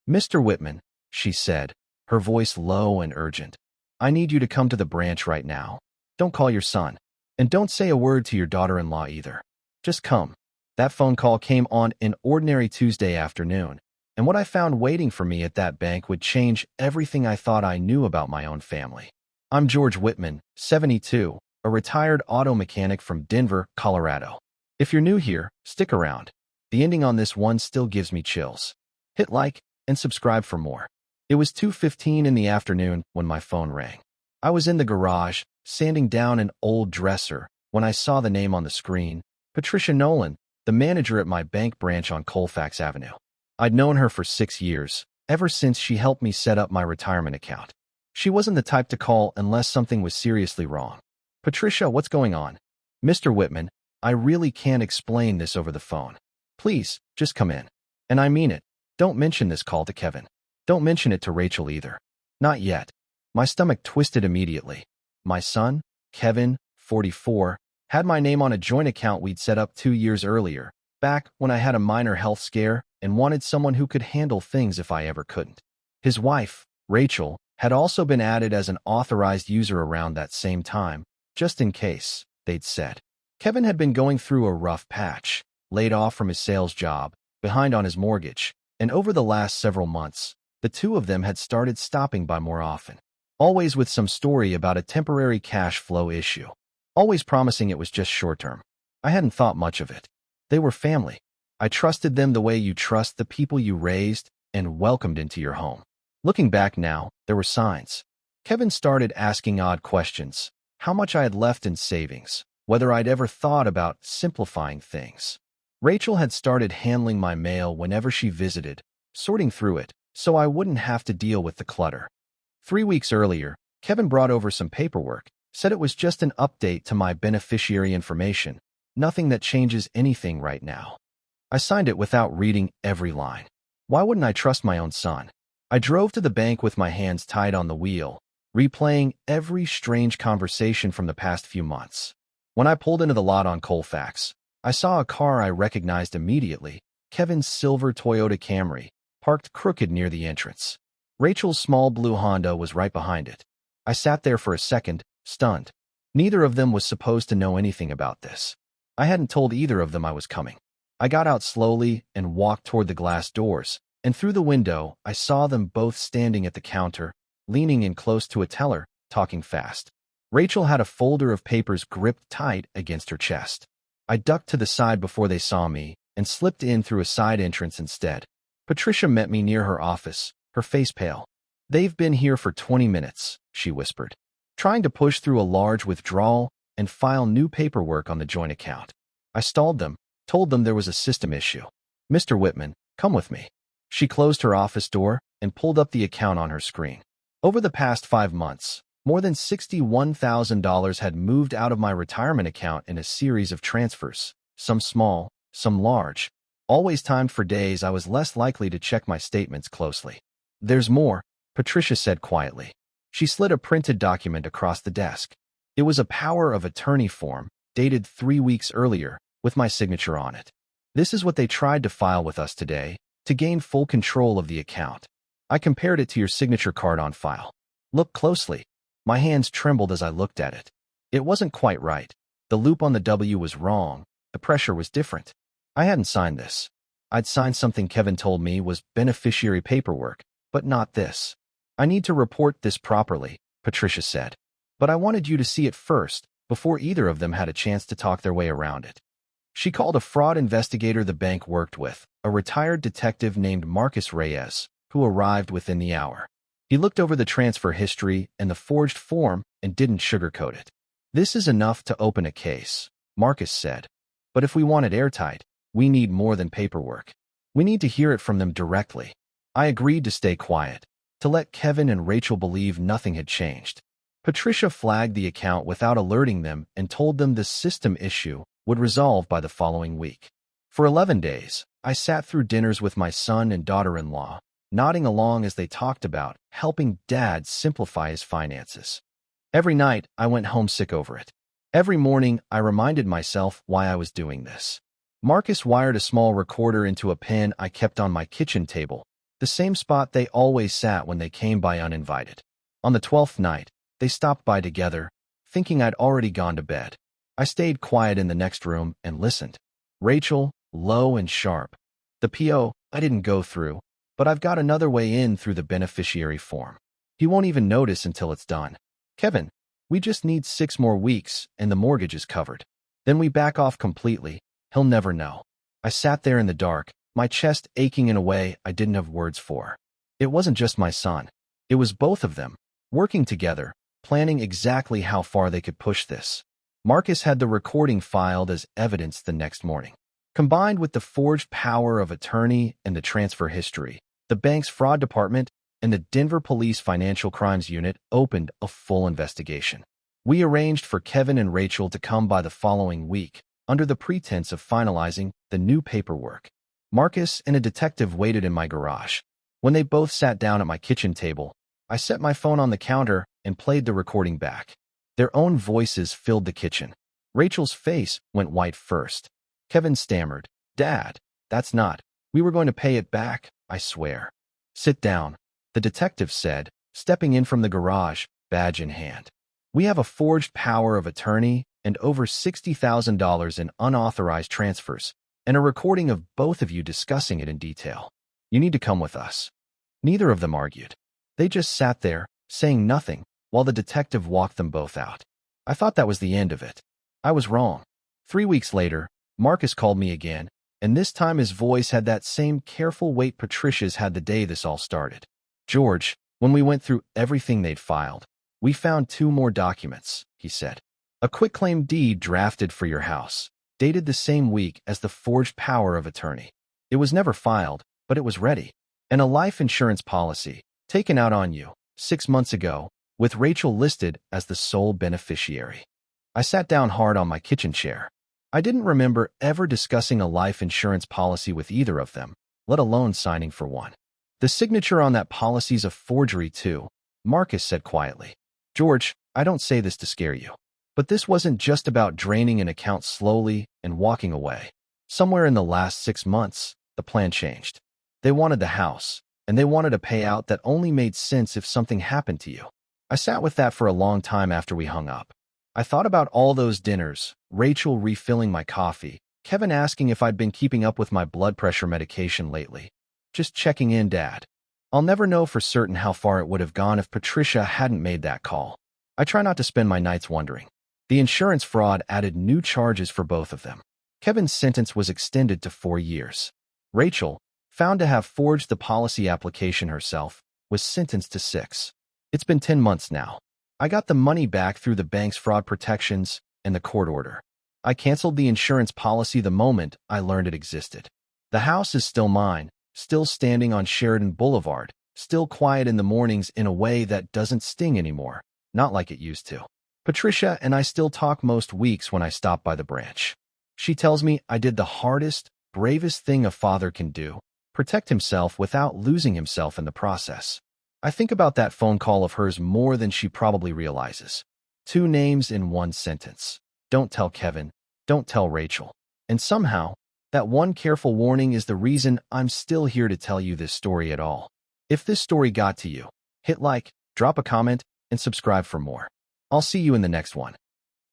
Mr. Whitman, she said, her voice low and urgent. I need you to come to the branch right now. Don't call your son. And don't say a word to your daughter-in-law either. Just come. That phone call came on an ordinary Tuesday afternoon, and what I found waiting for me at that bank would change everything I thought I knew about my own family. I'm George Whitman, 72, a retired auto mechanic from Denver, Colorado. If you're new here, stick around. The ending on this one still gives me chills. Hit like and subscribe for more. It was 2:15 in the afternoon when my phone rang. I was in the garage, sanding down an old dresser, when I saw the name on the screen, Patricia Nolan, the manager at my bank branch on Colfax Avenue. I'd known her for 6 years, ever since she helped me set up my retirement account. She wasn't the type to call unless something was seriously wrong. Patricia, what's going on? Mr. Whitman, I really can't explain this over the phone. Please, just come in. And I mean it. Don't mention this call to Kevin. Don't mention it to Rachel either. Not yet. My stomach twisted immediately. My son, Kevin, 44, had my name on a joint account we'd set up 2 years earlier, back when I had a minor health scare and wanted someone who could handle things if I ever couldn't. His wife, Rachel, had also been added as an authorized user around that same time, just in case, they'd said. Kevin had been going through a rough patch, laid off from his sales job, behind on his mortgage, and over the last several months, the two of them had started stopping by more often, always with some story about a temporary cash flow issue, always promising it was just short-term. I hadn't thought much of it. They were family. I trusted them the way you trust the people you raised and welcomed into your home. Looking back now, there were signs. Kevin started asking odd questions, how much I had left in savings, whether I'd ever thought about simplifying things. Rachel had started handling my mail whenever she visited, sorting through it, so I wouldn't have to deal with the clutter. 3 weeks earlier, Kevin brought over some paperwork, said it was just an update to my beneficiary information, nothing that changes anything right now. I signed it without reading every line. Why wouldn't I trust my own son? I drove to the bank with my hands tied on the wheel, replaying every strange conversation from the past few months. When I pulled into the lot on Colfax, I saw a car I recognized immediately, Kevin's silver Toyota Camry, parked crooked near the entrance. Rachel's small blue Honda was right behind it. I sat there for a second, stunned. Neither of them was supposed to know anything about this. I hadn't told either of them I was coming. I got out slowly and walked toward the glass doors, and through the window, I saw them both standing at the counter, leaning in close to a teller, talking fast. Rachel had a folder of papers gripped tight against her chest. I ducked to the side before they saw me and slipped in through a side entrance instead. Patricia met me near her office, her face pale. They've been here for 20 minutes, she whispered, trying to push through a large withdrawal and file new paperwork on the joint account. I stalled them, told them there was a system issue. Mr. Whitman, come with me. She closed her office door and pulled up the account on her screen. Over the past 5 months, more than $61,000 had moved out of my retirement account in a series of transfers, some small, some large, always timed for days I was less likely to check my statements closely. There's more, Patricia said quietly. She slid a printed document across the desk. It was a power of attorney form, dated 3 weeks earlier, with my signature on it. This is what they tried to file with us today, to gain full control of the account. I compared it to your signature card on file. Look closely. My hands trembled as I looked at it. It wasn't quite right. The loop on the W was wrong. The pressure was different. I hadn't signed this. I'd signed something Kevin told me was beneficiary paperwork, but not this. I need to report this properly, Patricia said. But I wanted you to see it first, before either of them had a chance to talk their way around it. She called a fraud investigator the bank worked with, a retired detective named Marcus Reyes, who arrived within the hour. He looked over the transfer history and the forged form and didn't sugarcoat it. This is enough to open a case, Marcus said. But if we want it airtight, we need more than paperwork. We need to hear it from them directly. I agreed to stay quiet, to let Kevin and Rachel believe nothing had changed. Patricia flagged the account without alerting them and told them the system issue would resolve by the following week. For 11 days, I sat through dinners with my son and daughter-in-law, nodding along as they talked about helping Dad simplify his finances. Every night, I went homesick over it. Every morning, I reminded myself why I was doing this. Marcus wired a small recorder into a pen I kept on my kitchen table, the same spot they always sat when they came by uninvited. On the 12th night, they stopped by together, thinking I'd already gone to bed. I stayed quiet in the next room and listened. Rachel, low and sharp. The PO, I didn't go through, but I've got another way in through the beneficiary form. He won't even notice until it's done. Kevin, we just need 6 more weeks and the mortgage is covered. Then we back off completely. He'll never know. I sat there in the dark, my chest aching in a way I didn't have words for. It wasn't just my son. It was both of them, working together, planning exactly how far they could push this. Marcus had the recording filed as evidence the next morning. Combined with the forged power of attorney and the transfer history, the bank's fraud department and the Denver Police Financial Crimes Unit opened a full investigation. We arranged for Kevin and Rachel to come by the following week, under the pretense of finalizing the new paperwork. Marcus and a detective waited in my garage. When they both sat down at my kitchen table, I set my phone on the counter and played the recording back. Their own voices filled the kitchen. Rachel's face went white first. Kevin stammered, "Dad, that's not. We were going to pay it back, I swear." "Sit down," the detective said, stepping in from the garage, badge in hand. "We have a forged power of attorney and over $60,000 in unauthorized transfers, and a recording of both of you discussing it in detail. You need to come with us." Neither of them argued. They just sat there, saying nothing, while the detective walked them both out. I thought that was the end of it. I was wrong. 3 weeks later, Marcus called me again, and this time his voice had that same careful weight Patricia's had the day this all started. "George, when we went through everything they'd filed, we found 2 more documents," he said. "A quitclaim deed drafted for your house, dated the same week as the forged power of attorney. It was never filed, but it was ready. And a life insurance policy, taken out on you, 6 months ago, with Rachel listed as the sole beneficiary." I sat down hard on my kitchen chair. I didn't remember ever discussing a life insurance policy with either of them, let alone signing for one. "The signature on that policy's a forgery too," Marcus said quietly. "George, I don't say this to scare you, but this wasn't just about draining an account slowly and walking away. Somewhere in the last 6 months, the plan changed. They wanted the house, and they wanted a payout that only made sense if something happened to you." I sat with that for a long time after we hung up. I thought about all those dinners, Rachel refilling my coffee, Kevin asking if I'd been keeping up with my blood pressure medication lately. Just checking in, Dad. I'll never know for certain how far it would have gone if Patricia hadn't made that call. I try not to spend my nights wondering. The insurance fraud added new charges for both of them. Kevin's sentence was extended to 4 years. Rachel, found to have forged the policy application herself, was sentenced to 6. It's been 10 months now. I got the money back through the bank's fraud protections and the court order. I canceled the insurance policy the moment I learned it existed. The house is still mine, still standing on Sheridan Boulevard, still quiet in the mornings in a way that doesn't sting anymore, not like it used to. Patricia and I still talk most weeks when I stop by the branch. She tells me I did the hardest, bravest thing a father can do, protect himself without losing himself in the process. I think about that phone call of hers more than she probably realizes. 2 names in 1 sentence. Don't tell Kevin. Don't tell Rachel. And somehow, that one careful warning is the reason I'm still here to tell you this story at all. If this story got to you, hit like, drop a comment, and subscribe for more. I'll see you in the next one.